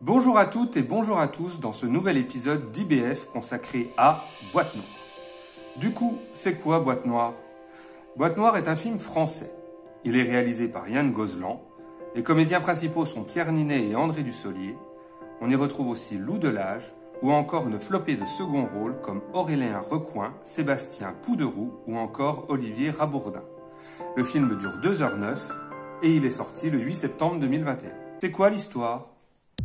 Bonjour à toutes et bonjour à tous dans ce nouvel épisode d'IBF consacré à Boîte Noire. Du coup, c'est quoi Boîte Noire? Boîte Noire est un film français. Il est réalisé par Yann Gozlan. Les comédiens principaux sont Pierre Ninet et André Dussolier. On y retrouve aussi Lou Delage ou encore une flopée de second rôles comme Aurélien Recoing, Sébastien Pouderoux ou encore Olivier Rabourdin. Le film dure 2h09 et il est sorti le 8 septembre 2021. C'est quoi l'histoire?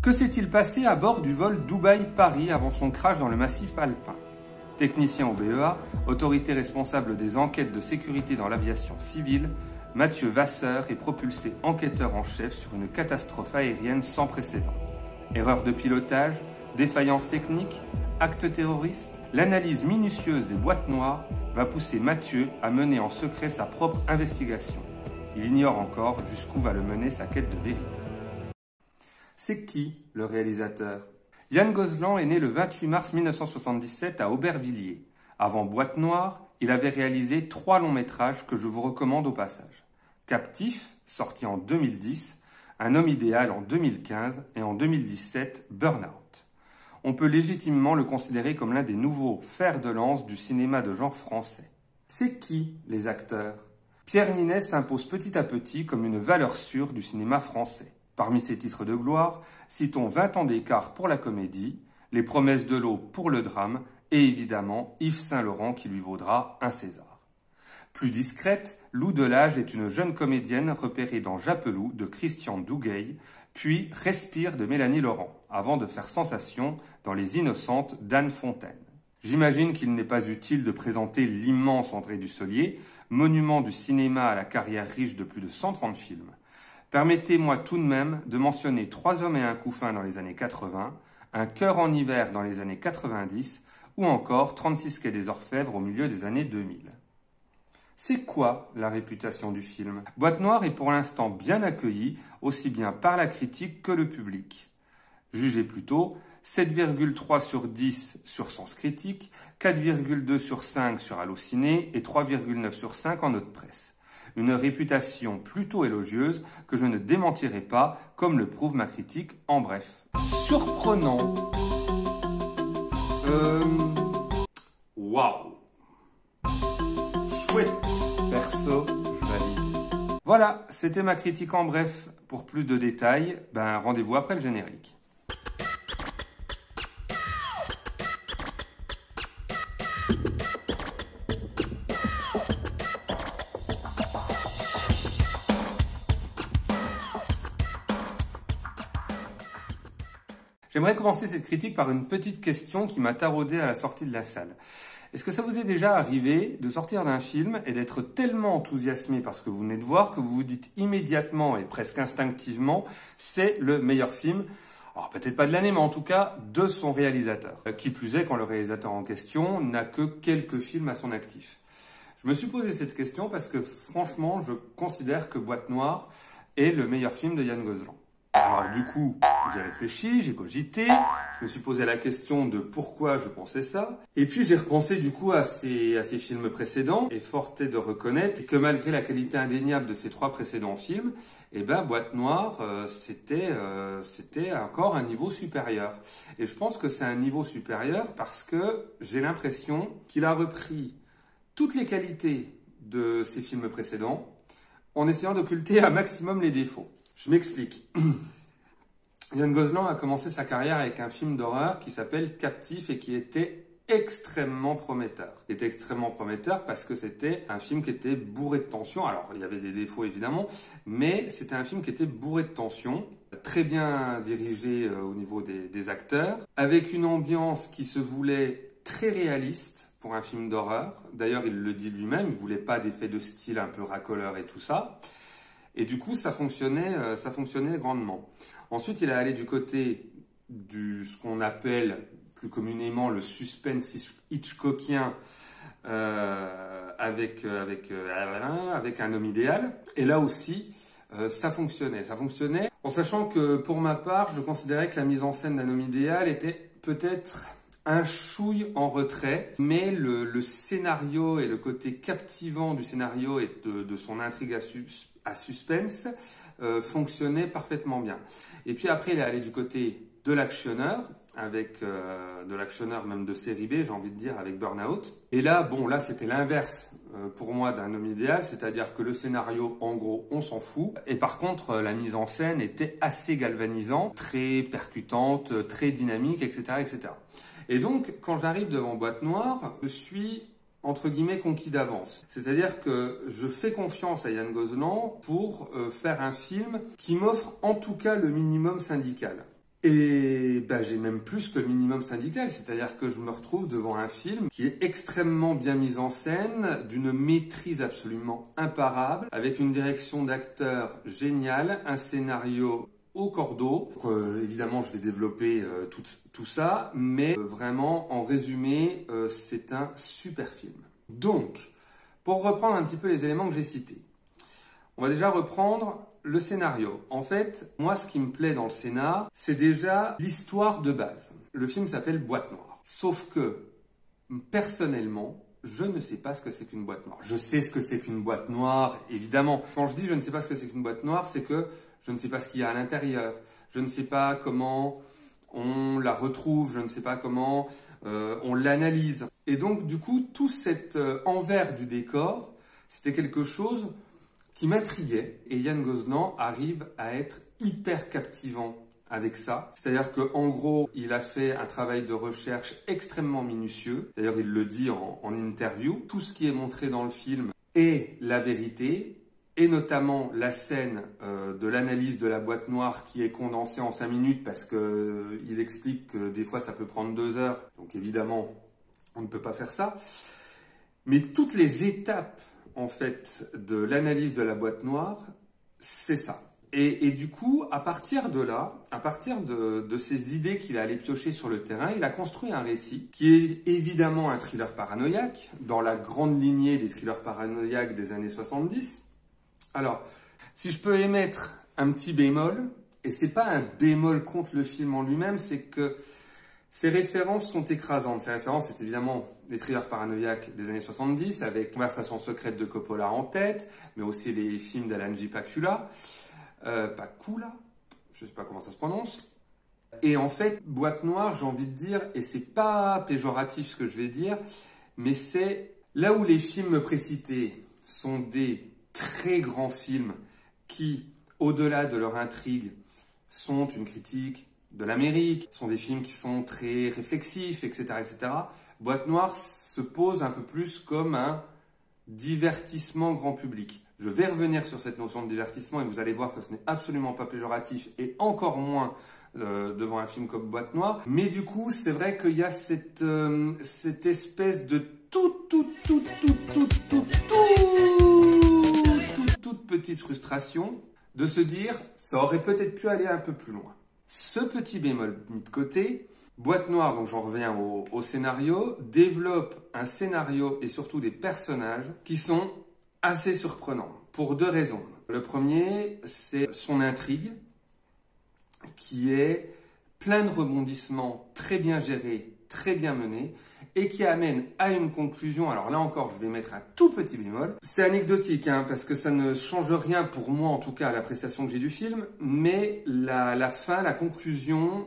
Que s'est-il passé à bord du vol Dubaï-Paris avant son crash dans le massif alpin? Technicien au BEA, autorité responsable des enquêtes de sécurité dans l'aviation civile, Mathieu Vasseur est propulsé enquêteur en chef sur une catastrophe aérienne sans précédent. Erreur de pilotage, défaillance technique, acte terroriste, l'analyse minutieuse des boîtes noires va pousser Mathieu à mener en secret sa propre investigation. Il ignore encore jusqu'où va le mener sa quête de vérité. C'est qui le réalisateur? Yann Gozlan est né le 28 mars 1977 à Aubervilliers. Avant Boîte Noire, il avait réalisé 3 longs métrages que je vous recommande au passage. Captif, sorti en 2010, Un homme idéal en 2015 et en 2017, Burnout. On peut légitimement le considérer comme l'un des nouveaux fers de lance du cinéma de genre français. C'est qui les acteurs? Pierre Ninet s'impose petit à petit comme une valeur sûre du cinéma français. Parmi ses titres de gloire, citons 20 ans d'écart pour la comédie, Les promesses de l'eau pour le drame et évidemment Yves Saint-Laurent qui lui vaudra un César. Plus discrète, Lou Delage est une jeune comédienne repérée dans Japelou de Christian Duguay, puis Respire de Mélanie Laurent, avant de faire sensation dans Les Innocentes d'Anne Fontaine. J'imagine qu'il n'est pas utile de présenter l'immense André Dussolier, monument du cinéma à la carrière riche de plus de 130 films. Permettez-moi tout de même de mentionner 3 hommes et un couffin dans les années 80, Un cœur en hiver dans les années 90 ou encore 36 quai des Orfèvres au milieu des années 2000. C'est quoi la réputation du film? Boîte Noire est pour l'instant bien accueilli, aussi bien par la critique que le public. Jugez plutôt 7,3 sur 10 sur Sens Critique, 4,2 sur 5 sur Allociné et 3,9 sur 5 en note presse. Une réputation plutôt élogieuse que je ne démentirai pas, comme le prouve ma critique en bref. Surprenant. Waouh. Chouette. Perso, je valide. Voilà, c'était ma critique en bref. Pour plus de détails, rendez-vous après le générique. J'aimerais commencer cette critique par une petite question qui m'a taraudé à la sortie de la salle. Est-ce que ça vous est déjà arrivé de sortir d'un film et d'être tellement enthousiasmé par ce que vous venez de voir que vous vous dites immédiatement et presque instinctivement c'est le meilleur film, alors peut-être pas de l'année mais en tout cas de son réalisateur. Qui plus est quand le réalisateur en question n'a que quelques films à son actif. Je me suis posé cette question parce que franchement je considère que Boîte Noire est le meilleur film de Yann Gozlan. Alors du coup, j'ai réfléchi, j'ai cogité, je me suis posé la question de pourquoi je pensais ça. Et puis j'ai repensé du coup à ces films précédents et fort est de reconnaître que malgré la qualité indéniable de ces 3 précédents films, Boîte Noire, c'était encore un niveau supérieur. Et je pense que c'est un niveau supérieur parce que j'ai l'impression qu'il a repris toutes les qualités de ces films précédents en essayant d'occulter un maximum les défauts. Je m'explique. Yann Gozlan a commencé sa carrière avec un film d'horreur qui s'appelle Captif et qui était extrêmement prometteur. Il était extrêmement prometteur parce que c'était un film qui était bourré de tension. Alors, il y avait des défauts évidemment, mais c'était un film qui était bourré de tension, très bien dirigé au niveau des acteurs, avec une ambiance qui se voulait très réaliste pour un film d'horreur. D'ailleurs, il le dit lui-même, il voulait pas d'effets de style un peu racoleur et tout ça. Et du coup, ça fonctionnait grandement. Ensuite, il est allé du côté ce qu'on appelle plus communément le suspense hitchcockien avec Un homme idéal. Et là aussi, ça fonctionnait. Ça fonctionnait en sachant que pour ma part, je considérais que la mise en scène d'Un homme idéal était peut-être un chouille en retrait, mais le scénario et le côté captivant du scénario et de son intrigue à suspense fonctionnait parfaitement bien. Et puis après, il est allé du côté de l'actionneur, avec de l'actionneur même de série B, j'ai envie de dire, avec Burnout. Et là, bon, là c'était l'inverse pour moi d'un homme idéal, c'est-à-dire que le scénario, en gros, on s'en fout. Et par contre, la mise en scène était assez galvanisante, très percutante, très dynamique, etc., etc. Et donc, quand j'arrive devant Boîte Noire, je suis entre guillemets conquis d'avance. C'est-à-dire que je fais confiance à Yann Gozlan pour faire un film qui m'offre en tout cas le minimum syndical. Et j'ai même plus que le minimum syndical, c'est-à-dire que je me retrouve devant un film qui est extrêmement bien mis en scène, d'une maîtrise absolument imparable, avec une direction d'acteur géniale, un scénario au cordeau. Évidemment, je vais développer tout ça, mais vraiment, en résumé, c'est un super film. Donc, pour reprendre un petit peu les éléments que j'ai cités, on va déjà reprendre le scénario. En fait, moi, ce qui me plaît dans le scénar, c'est déjà l'histoire de base. Le film s'appelle Boîte Noire. Sauf que, personnellement, je ne sais pas ce que c'est qu'une boîte noire. Je sais ce que c'est qu'une boîte noire, évidemment. Quand je dis je ne sais pas ce que c'est qu'une boîte noire, c'est que je ne sais pas ce qu'il y a à l'intérieur. Je ne sais pas comment on la retrouve. Je ne sais pas comment on l'analyse. Et donc, du coup, tout cet envers du décor, c'était quelque chose qui m'intriguait. Et Yann Gozlan arrive à être hyper captivant avec ça. C'est-à-dire qu'en gros, il a fait un travail de recherche extrêmement minutieux. D'ailleurs, il le dit en interview. Tout ce qui est montré dans le film est la vérité. Et notamment la scène de l'analyse de la boîte noire qui est condensée en 5 minutes parce qu'il explique que des fois ça peut prendre 2 heures. Donc évidemment, on ne peut pas faire ça. Mais toutes les étapes en fait de l'analyse de la boîte noire, c'est ça. Et du coup, à partir de là, à partir de ces idées qu'il a allé piocher sur le terrain, il a construit un récit qui est évidemment un thriller paranoïaque, dans la grande lignée des thrillers paranoïaques des années 70. Alors, si je peux émettre un petit bémol, et c'est pas un bémol contre le film en lui-même, c'est que ses références sont écrasantes. Ces références, c'est évidemment les thrillers paranoïaques des années 70, avec Conversation secrète de Coppola en tête, mais aussi les films d'Alan J. Pakula. Pakula, je ne sais pas comment ça se prononce. Et en fait, Boîte Noire, j'ai envie de dire, et c'est pas péjoratif ce que je vais dire, mais c'est là où les films précités sont des très grands films qui, au-delà de leur intrigue, sont une critique de l'Amérique, sont des films qui sont très réflexifs, etc., etc. Boîte Noire se pose un peu plus comme un divertissement grand public. Je vais revenir sur cette notion de divertissement et vous allez voir que ce n'est absolument pas péjoratif et encore moins devant un film comme Boîte Noire. Mais du coup, c'est vrai qu'il y a cette espèce de toute petite frustration de se dire ça aurait peut-être pu aller un peu plus loin. Ce petit bémol mis de côté, Boîte Noire, donc j'en reviens au scénario, développe un scénario et surtout des personnages qui sont assez surprenants pour 2 raisons. Le premier, c'est son intrigue qui est plein de rebondissements très bien gérés, très bien menés et qui amène à une conclusion. Alors là encore, je vais mettre un tout petit bémol. C'est anecdotique, parce que ça ne change rien pour moi, en tout cas, à l'appréciation que j'ai du film. Mais la fin, la conclusion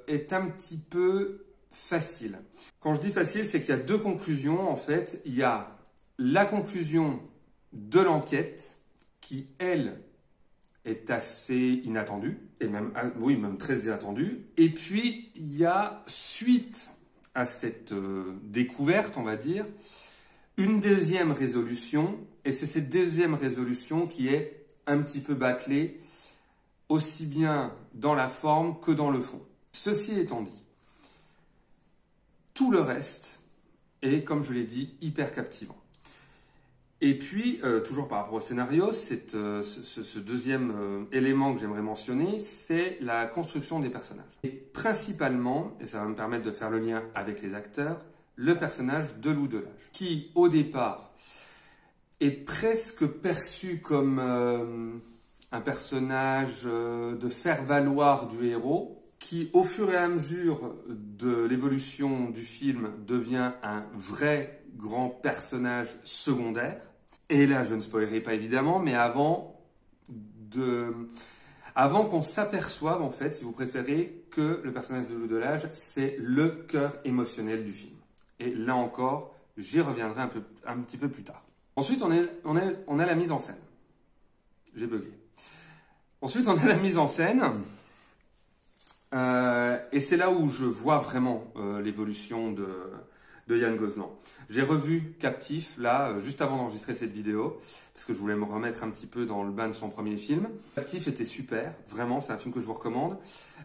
est un petit peu facile. Quand je dis facile, c'est qu'il y a 2 conclusions, en fait. Il y a la conclusion de l'enquête qui, elle, est assez inattendue, et même, oui, même très inattendue. Et puis, il y a suite à cette découverte, on va dire, une deuxième résolution, et c'est cette deuxième résolution qui est un petit peu bâclée, aussi bien dans la forme que dans le fond. Ceci étant dit, tout le reste est, comme je l'ai dit, hyper captivant. Et puis, toujours par rapport au scénario, ce deuxième élément que j'aimerais mentionner, c'est la construction des personnages. Et principalement, et ça va me permettre de faire le lien avec les acteurs, le personnage de Lou Delage, qui, au départ, est presque perçu comme un personnage de faire-valoir du héros, qui, au fur et à mesure de l'évolution du film, devient un vrai grand personnage secondaire. Et là, je ne spoilerai pas évidemment, mais avant avant qu'on s'aperçoive, en fait, si vous préférez, que le personnage de Loup de Lage, c'est le cœur émotionnel du film. Et là encore, j'y reviendrai un petit peu plus tard. Ensuite, on a la mise en scène. J'ai bugué. Ensuite, on a la mise en scène. Et c'est là où je vois vraiment l'évolution de Yann Gozlan. J'ai revu Captif, là, juste avant d'enregistrer cette vidéo, parce que je voulais me remettre un petit peu dans le bain de son premier film. Captif était super, vraiment, c'est un film que je vous recommande.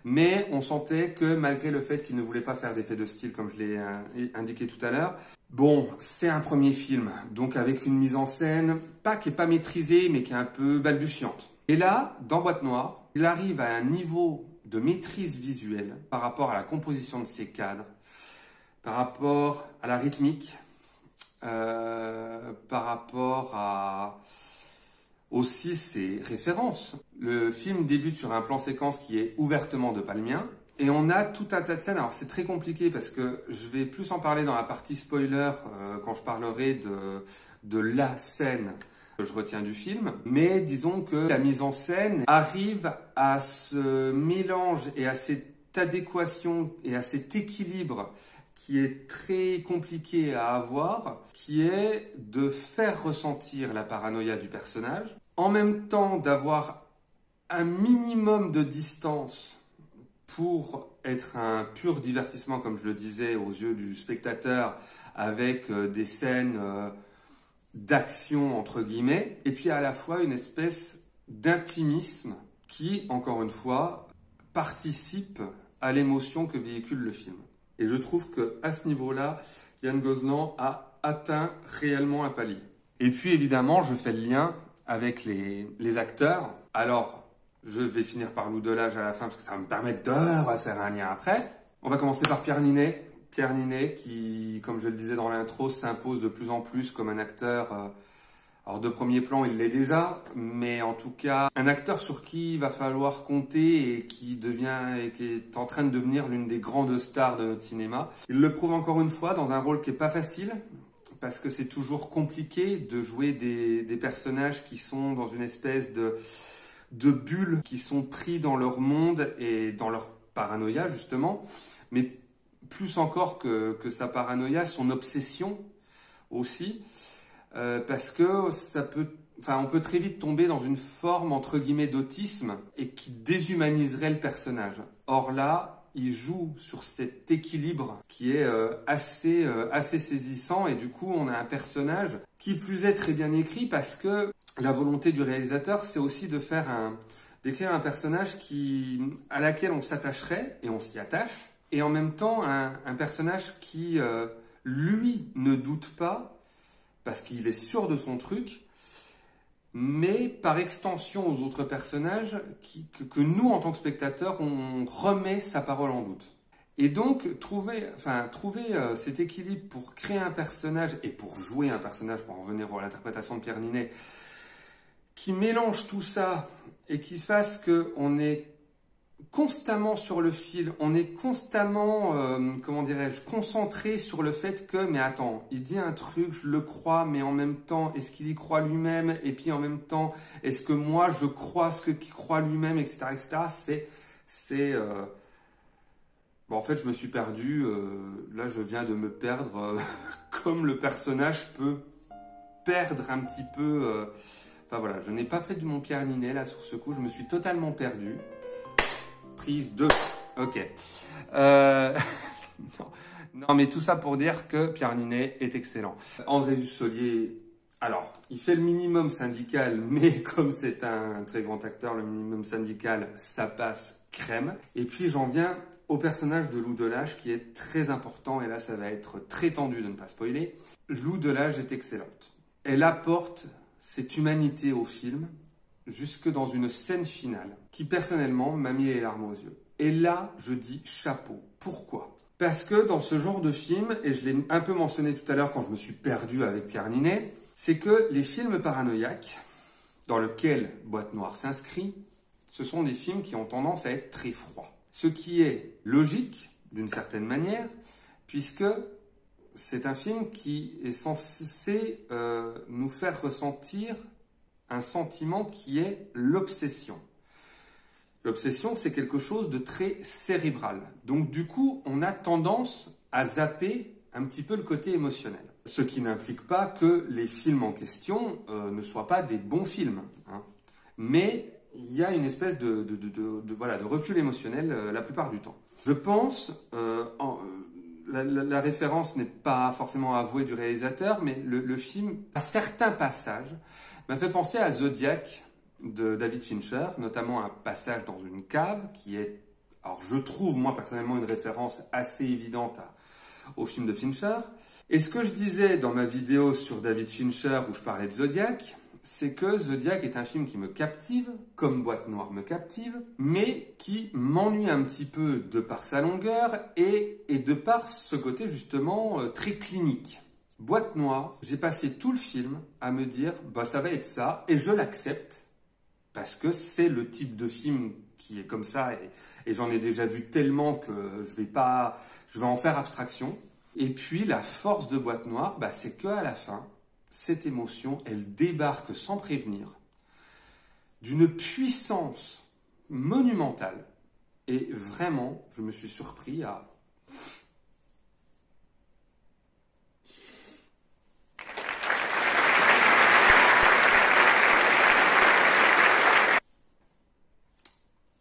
Mais on sentait que malgré le fait qu'il ne voulait pas faire d'effet de style, comme je l'ai indiqué tout à l'heure, bon, c'est un premier film, donc avec une mise en scène, qui est pas maîtrisée, mais qui est un peu balbutiante. Et là, dans Boîte Noire, il arrive à un niveau de maîtrise visuelle par rapport à la composition de ses cadres, par rapport à la rythmique, par rapport à aussi ses références. Le film débute sur un plan séquence qui est ouvertement de Palmien, et on a tout un tas de scènes. Alors c'est très compliqué parce que je vais plus en parler dans la partie spoiler quand je parlerai de la scène que je retiens du film. Mais disons que la mise en scène arrive à ce mélange et à cette adéquation et à cet équilibre qui est très compliqué à avoir, qui est de faire ressentir la paranoïa du personnage, en même temps d'avoir un minimum de distance pour être un pur divertissement, comme je le disais, aux yeux du spectateur, avec des scènes d'action, entre guillemets, et puis à la fois une espèce d'intimisme qui, encore une fois, participe à l'émotion que véhicule le film. Et je trouve qu'à ce niveau-là, Yann Gozlan a atteint réellement un palier. Et puis évidemment, je fais le lien avec les acteurs. Alors, je vais finir par Loup de Lage à la fin parce que ça va me permettre de refaire un lien après. On va commencer par Pierre Ninet. Pierre Ninet qui, comme je le disais dans l'intro, s'impose de plus en plus comme un acteur. Alors de premier plan, il l'est déjà, mais en tout cas, un acteur sur qui il va falloir compter et qui est en train de devenir l'une des grandes stars de notre cinéma. Il le prouve encore une fois dans un rôle qui est pas facile, parce que c'est toujours compliqué de jouer des personnages qui sont dans une espèce de bulle, qui sont pris dans leur monde et dans leur paranoïa justement, mais plus encore que sa paranoïa, son obsession aussi. Parce que on peut très vite tomber dans une forme entre guillemets d'autisme et qui déshumaniserait le personnage. Or là, il joue sur cet équilibre qui est assez saisissant et du coup, on a un personnage qui plus est très bien écrit parce que la volonté du réalisateur, c'est aussi d'écrire un personnage à laquelle on s'attacherait et on s'y attache, et en même temps un personnage qui lui ne doute pas parce qu'il est sûr de son truc, mais par extension aux autres personnages que nous, en tant que spectateurs, on remet sa parole en doute. Et donc, trouver cet équilibre pour créer un personnage et pour jouer un personnage, pour en revenir à l'interprétation de Pierre Ninet, qui mélange tout ça et qui fasse qu'on est constamment sur le fil, on est constamment, concentré sur le fait que, mais attends, il dit un truc, je le crois, mais en même temps, est-ce qu'il y croit lui-même? Et puis en même temps, est-ce que moi, je crois ce qu'il croit lui-même, etc., etc. Bon, en fait, je me suis perdu. Là, je viens de me perdre, comme le personnage peut perdre un petit peu. Enfin voilà, je n'ai pas fait de mon Pierre Ninet là sur ce coup, je me suis totalement perdu. Prise 2. Ok. Non, mais tout ça pour dire que Pierre Ninet est excellent. André Dussolier, alors, il fait le minimum syndical, mais comme c'est un très grand acteur, le minimum syndical, ça passe crème. Et puis j'en viens au personnage de Loup de Lage qui est très important, et là ça va être très tendu de ne pas spoiler. Loup de Lage est excellente. Elle apporte cette humanité au film, jusque dans une scène finale, qui personnellement m'a mis les larmes aux yeux. Et là, je dis chapeau. Pourquoi ? Parce que dans ce genre de film, et je l'ai un peu mentionné tout à l'heure quand je me suis perdu avec Pierre Ninet, c'est que les films paranoïaques, dans lesquels Boîte Noire s'inscrit, ce sont des films qui ont tendance à être très froids. Ce qui est logique, d'une certaine manière, puisque c'est un film qui est censé nous faire ressentir un sentiment qui est l'obsession. L'obsession, c'est quelque chose de très cérébral. Donc du coup, on a tendance à zapper un petit peu le côté émotionnel. Ce qui n'implique pas que les films en question ne soient pas des bons films, hein. Mais il y a une espèce de recul émotionnel la plupart du temps. Je pense, la référence n'est pas forcément avouée du réalisateur, mais le film, à certains passages, m'a fait penser à Zodiac de David Fincher, notamment un passage dans une cave qui est, alors je trouve moi personnellement une référence assez évidente au film de Fincher. Et ce que je disais dans ma vidéo sur David Fincher où je parlais de Zodiac, c'est que Zodiac est un film qui me captive, comme Boîte Noire me captive, mais qui m'ennuie un petit peu de par sa longueur et de par ce côté justement très clinique. Boîte Noire, j'ai passé tout le film à me dire bah ça va être ça et je l'accepte parce que c'est le type de film qui est comme ça et j'en ai déjà vu tellement que je vais en faire abstraction. Et puis la force de Boîte Noire, bah, c'est qu'à la fin, cette émotion, elle débarque sans prévenir d'une puissance monumentale et vraiment, je me suis surpris à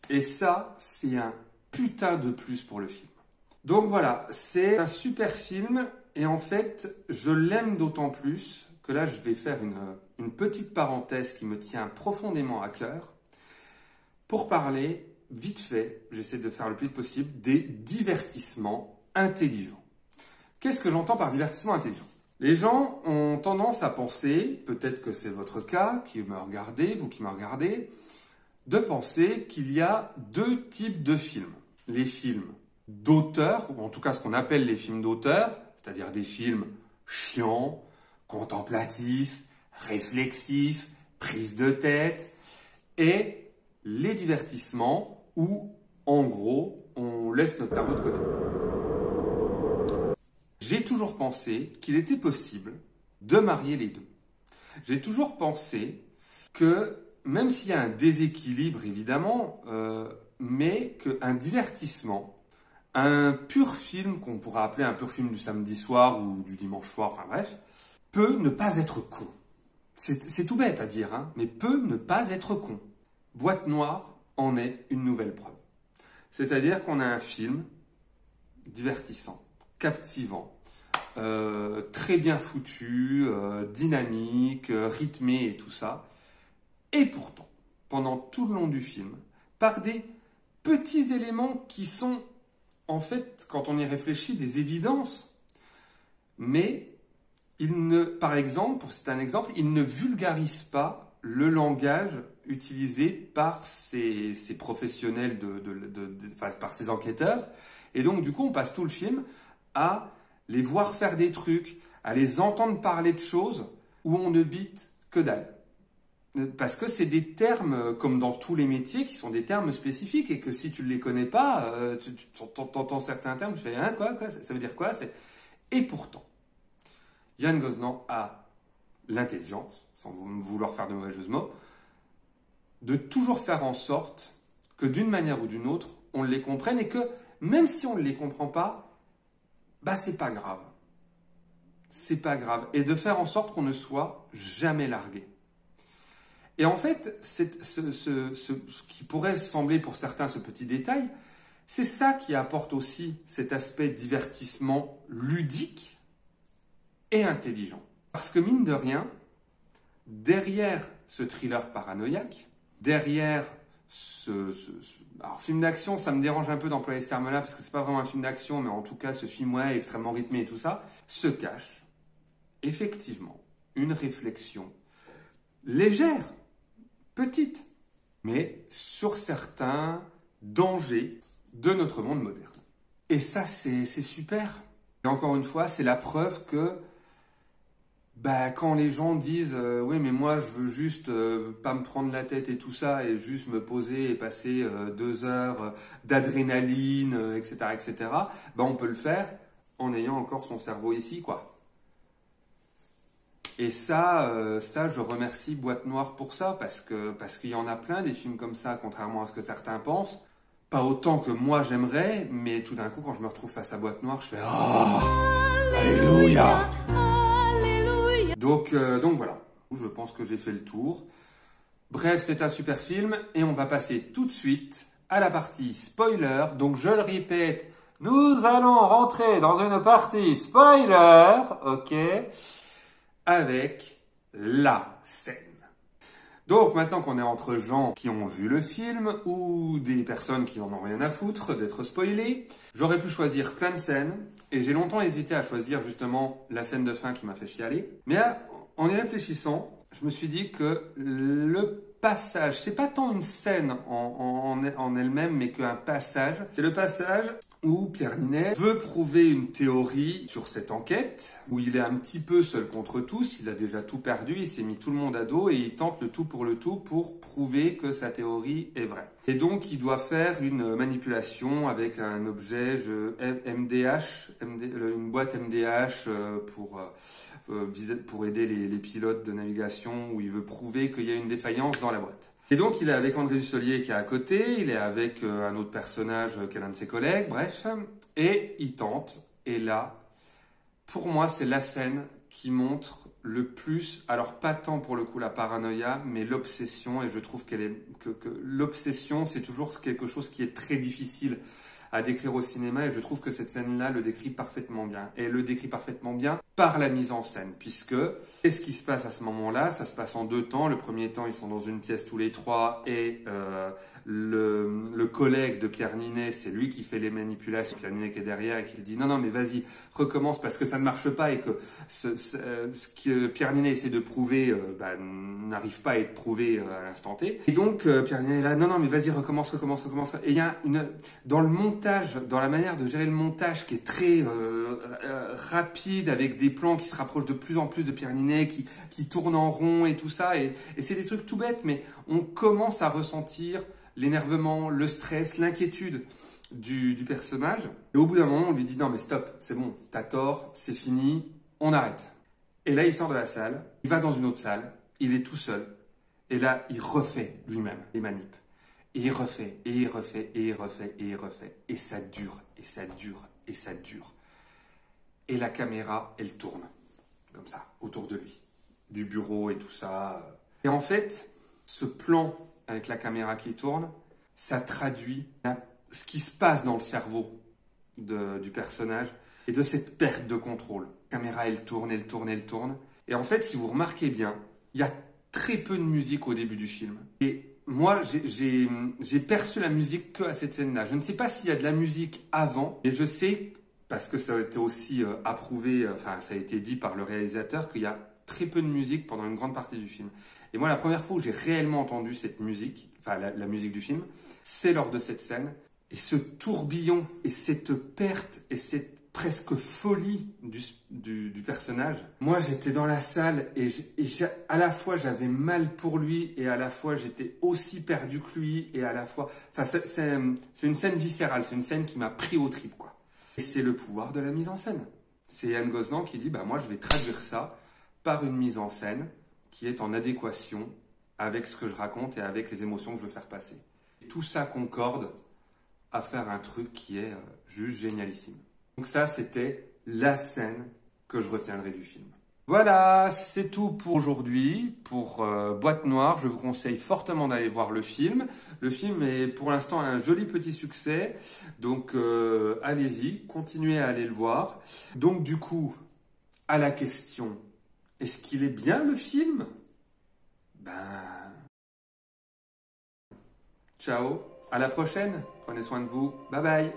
et ça, c'est un putain de plus pour le film. Donc voilà, c'est un super film et en fait, je l'aime d'autant plus que là, je vais faire une petite parenthèse qui me tient profondément à cœur pour parler, vite fait, j'essaie de faire le plus vite possible, des divertissements intelligents. Qu'est-ce que j'entends par divertissement intelligent? Les gens ont tendance à penser, peut-être que c'est votre cas, qui me regardez, vous qui me regardez, de penser qu'il y a deux types de films. Les films d'auteur, ou en tout cas ce qu'on appelle les films d'auteur, c'est-à-dire des films chiants, contemplatifs, réflexifs, prise de tête, et les divertissements où, en gros, on laisse notre cerveau de côté. J'ai toujours pensé qu'il était possible de marier les deux. J'ai toujours pensé que même s'il y a un déséquilibre, évidemment, mais qu'un divertissement, un pur film, qu'on pourrait appeler un pur film du samedi soir ou du dimanche soir, enfin bref, peut ne pas être con. C'est tout bête à dire, hein, mais peut ne pas être con. Boîte Noire en est une nouvelle preuve. C'est-à-dire qu'on a un film divertissant, captivant, très bien foutu, dynamique, rythmé et tout ça. Et pourtant, pendant tout le long du film, par des petits éléments qui sont, en fait, quand on y réfléchit, des évidences. Mais, par exemple, pour citer un exemple, il ne vulgarise pas le langage utilisé par ces professionnels, par ces enquêteurs. Et donc, du coup, on passe tout le film à les voir faire des trucs, à les entendre parler de choses où on ne bite que dalle. Parce que c'est des termes, comme dans tous les métiers, qui sont des termes spécifiques et que si tu ne les connais pas, tu entends certains termes, tu fais hein, quoi, ça veut dire quoi? Et pourtant, Yann Gozlan a l'intelligence, sans vouloir faire de mauvais jeux de mots, de toujours faire en sorte que d'une manière ou d'une autre, on les comprenne et que même si on ne les comprend pas, bah c'est pas grave. C'est pas grave. Et de faire en sorte qu'on ne soit jamais largué. Et en fait, ce qui pourrait sembler pour certains ce petit détail, c'est ça qui apporte aussi cet aspect divertissement ludique et intelligent. Parce que mine de rien, derrière ce thriller paranoïaque, derrière alors film d'action, ça me dérange un peu d'employer ce terme-là parce que c'est pas vraiment un film d'action, mais en tout cas ce film ouais, extrêmement rythmé et tout ça, se cache effectivement une réflexion légère, petite, mais sur certains dangers de notre monde moderne. Et ça, c'est super. Et encore une fois, c'est la preuve que quand les gens disent oui, mais moi, je veux juste pas me prendre la tête et tout ça, et juste me poser et passer 2 heures d'adrénaline, etc., on peut le faire en ayant encore son cerveau ici, quoi. Et ça, je remercie Boîte Noire pour ça, parce qu'il y en a plein des films comme ça, contrairement à ce que certains pensent. Pas autant que moi j'aimerais, mais tout d'un coup, quand je me retrouve face à Boîte Noire, je fais oh, Alléluia. Donc voilà, je pense que j'ai fait le tour. Bref, c'est un super film, et on va passer tout de suite à la partie spoiler. Donc je le répète, nous allons rentrer dans une partie spoiler, ok, avec la scène. Donc maintenant qu'on est entre gens qui ont vu le film ou des personnes qui n'en ont rien à foutre d'être spoilées, j'aurais pu choisir plein de scènes et j'ai longtemps hésité à choisir justement la scène de fin qui m'a fait chialer. Mais en y réfléchissant, je me suis dit que le passage, c'est pas tant une scène en elle-même, mais qu'un passage. C'est le passage où Pierre Ninet veut prouver une théorie sur cette enquête, où il est un petit peu seul contre tous, il a déjà tout perdu, il s'est mis tout le monde à dos et il tente le tout pour prouver que sa théorie est vraie. Et donc il doit faire une manipulation avec un objet MDH, une boîte MDH pour aider les pilotes de navigation, où il veut prouver qu'il y a une défaillance dans la boîte. Et donc il est avec André Dussolier qui est à côté, il est avec un autre personnage qui est l'un de ses collègues, bref, et il tente. Et là, pour moi, c'est la scène qui montre le plus, alors pas tant pour le coup la paranoïa, mais l'obsession. Et je trouve que l'obsession, c'est toujours quelque chose qui est très difficile à décrire au cinéma, et je trouve que cette scène-là le décrit parfaitement bien. Et le décrit parfaitement bien par la mise en scène, puisque qu'est-ce qui se passe à ce moment-là? Ça se passe en deux temps. Le premier temps, ils sont dans une pièce tous les trois, et le collègue de Pierre Ninet, c'est lui qui fait les manipulations. Pierre Ninet qui est derrière et qui lui dit non, mais vas-y, recommence parce que ça ne marche pas, et que ce que Pierre Ninet essaie de prouver n'arrive pas à être prouvé à l'instant T. Et donc Pierre Ninet est là, non, mais vas-y, recommence. Et il y a dans le montage, dans la manière de gérer le montage qui est très rapide, avec des plans qui se rapprochent de plus en plus de Pierre Ninet, qui tournent en rond et tout ça. Et c'est des trucs tout bêtes, mais on commence à ressentir l'énervement, le stress, l'inquiétude du personnage. Et au bout d'un moment, on lui dit non mais stop, c'est bon, t'as tort, c'est fini, on arrête. Et là, il sort de la salle, il va dans une autre salle, il est tout seul. Et là, il refait lui-même les manips. Et il refait, et il refait, et il refait, et il refait. Et ça dure, et ça dure, et ça dure. Et la caméra, elle tourne, comme ça, autour de lui. Du bureau et tout ça. Et en fait, ce plan avec la caméra qui tourne, ça traduit ce qui se passe dans le cerveau du personnage et de cette perte de contrôle. La caméra, elle tourne. Et en fait, si vous remarquez bien, il y a très peu de musique au début du film. Et moi, j'ai perçu la musique que à cette scène-là. Je ne sais pas s'il y a de la musique avant, mais je sais, parce que ça a été aussi approuvé, ça a été dit par le réalisateur, qu'il y a très peu de musique pendant une grande partie du film. Et moi, la première fois où j'ai réellement entendu cette musique, la musique du film, c'est lors de cette scène. Et ce tourbillon, et cette perte, et cette presque folie du personnage. Moi, j'étais dans la salle, et à la fois, j'avais mal pour lui, et à la fois, j'étais aussi perdu que lui, et à la fois... c'est une scène viscérale, c'est une scène qui m'a pris aux tripes, quoi. Et c'est le pouvoir de la mise en scène. C'est Yann Gozlan qui dit, moi, je vais traduire ça par une mise en scène qui est en adéquation avec ce que je raconte et avec les émotions que je veux faire passer. Et tout ça concorde à faire un truc qui est juste génialissime. Donc ça, c'était la scène que je retiendrai du film. Voilà, c'est tout pour aujourd'hui. Pour Boîte Noire, je vous conseille fortement d'aller voir le film. Le film est pour l'instant un joli petit succès. Donc allez-y, continuez à aller le voir. Donc du coup, à la question... Est-ce qu'il est bien le film? Ciao, à la prochaine, prenez soin de vous, bye bye.